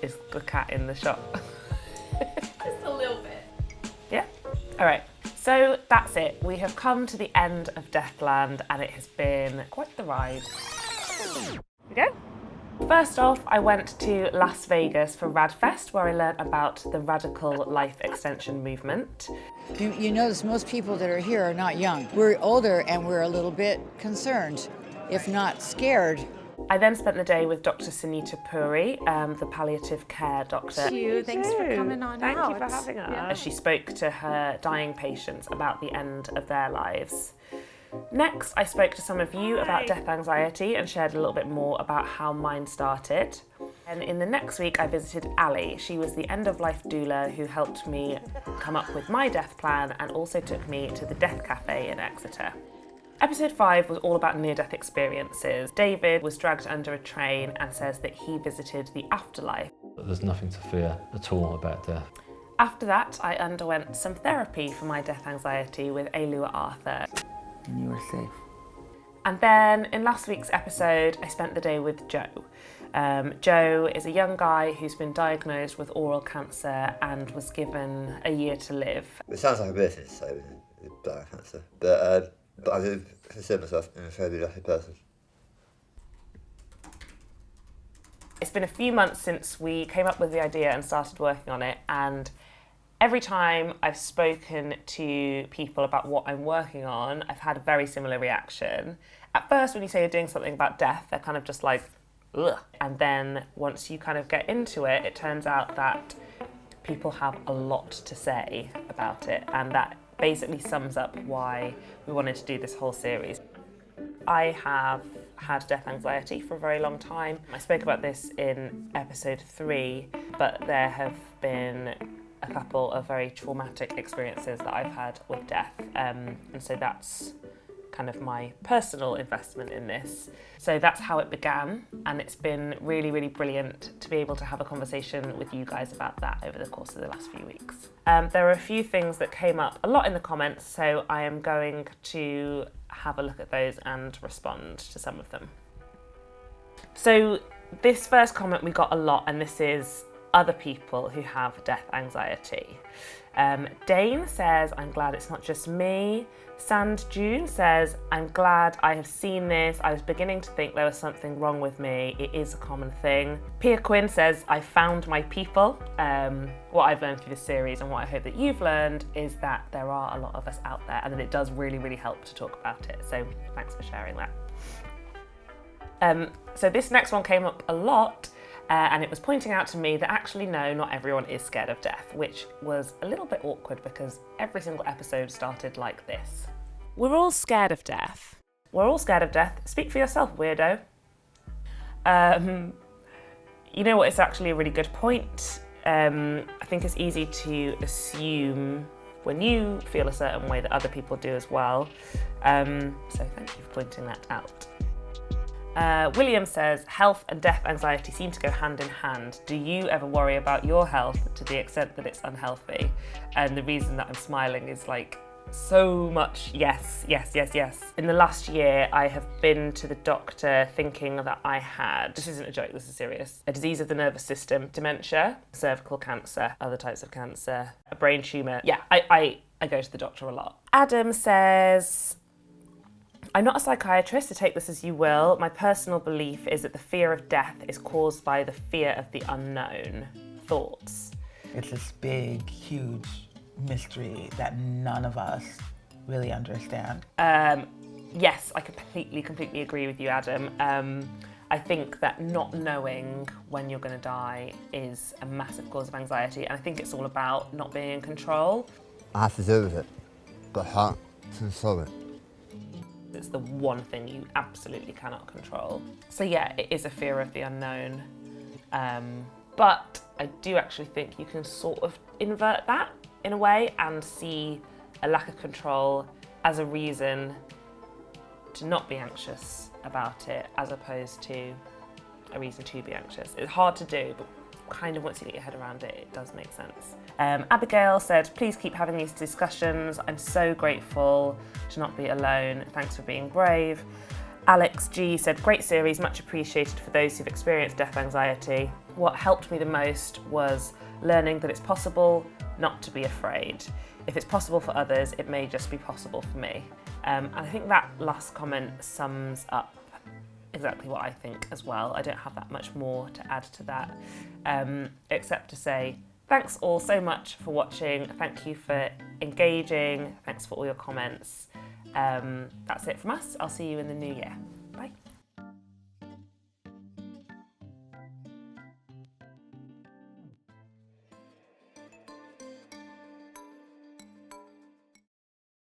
is the cat in the shot? Just a little bit. Yeah? All right. So that's it. We have come to the end of Deathland and it has been quite the ride. Here we go. First off, I went to Las Vegas for RadFest, where I learned about the radical life extension movement. You notice most people that are here are not young. We're older and we're a little bit concerned, if not scared. I then spent the day with Dr. Sunita Puri, the palliative care doctor. Thank you. Thanks for coming on Thank out. you for having us. Yeah. As she spoke to her dying patients about the end of their lives. Next, I spoke to some of you about death anxiety and shared a little bit more about how mine started. And in the next week, I visited Ali. She was the end-of-life doula who helped me come up with my death plan and also took me to the Death Cafe in Exeter. Episode 5 was all about near-death experiences. David was dragged under a train and says that he visited the afterlife. There's nothing to fear at all about death. After that, I underwent some therapy for my death anxiety with Alua Arthur. And you were safe. And then in last week's episode, I spent the day with Joe. Joe is a young guy who's been diagnosed with oral cancer and was given a year to live. It sounds like a business, so it's bladder cancer. But I do consider myself an incredibly lucky person. It's been a few months since we came up with the idea and started working on it, and every time I've spoken to people about what I'm working on, I've had a very similar reaction. At first, when you say you're doing something about death, they're kind of just like, ugh. And then once you kind of get into it, it turns out that people have a lot to say about it, and that basically sums up why we wanted to do this whole series. I have had death anxiety for a very long time. I spoke about this in episode 3, but there have been a couple of very traumatic experiences that I've had with death, and so that's kind of my personal investment in this. So that's how it began, and it's been really, really brilliant to be able to have a conversation with you guys about that over the course of the last few weeks. There are a few things that came up a lot in the comments, so I am going to have a look at those and respond to some of them. So this first comment we got a lot, and this is other people who have death anxiety. Dane says, I'm glad it's not just me. Sand June says, I'm glad I have seen this. I was beginning to think there was something wrong with me. It is a common thing. Pia Quinn says, I found my people. What I've learned through this series and what I hope that you've learned is that there are a lot of us out there and that it does really, really help to talk about it. So thanks for sharing that. So this next one came up a lot. And it was pointing out to me that actually no, not everyone is scared of death, which was a little bit awkward because every single episode started like this. We're all scared of death. We're all scared of death. Speak for yourself, weirdo. You know what, it's actually a really good point. I think it's easy to assume when you feel a certain way that other people do as well. So thank you for pointing that out. William says, health and death anxiety seem to go hand in hand. Do you ever worry about your health to the extent that it's unhealthy? And the reason that I'm smiling is like so much yes. In the last year, I have been to the doctor thinking that I had, this isn't a joke, this is serious, a disease of the nervous system, dementia, cervical cancer, other types of cancer, a brain tumour. Yeah, I go to the doctor a lot. Adam says, I'm not a psychiatrist, so take this as you will. My personal belief is that the fear of death is caused by the fear of the unknown. Thoughts? It's this big, huge mystery that none of us really understand. Yes, I completely agree with you, Adam. I think that not knowing when you're going to die is a massive cause of anxiety, and I think it's all about not being in control. I have to deal with it, but I can't control it. It's the one thing you absolutely cannot control. So yeah, it is a fear of the unknown. But I do actually think you can sort of invert that in a way and see a lack of control as a reason to not be anxious about it, as opposed to a reason to be anxious. It's hard to do, but kind of once you get your head around it, it does make sense. Abigail said, please keep having these discussions. I'm so grateful to not be alone. Thanks for being brave. Alex G said, great series, much appreciated for those who've experienced death anxiety. What helped me the most was learning that it's possible not to be afraid. If it's possible for others, it may just be possible for me. And I think that last comment sums up exactly what I think as well. I don't have that much more to add to that, except to say thanks all so much for watching. Thank you for engaging. Thanks for all your comments. That's it from us. I'll see you in the new year.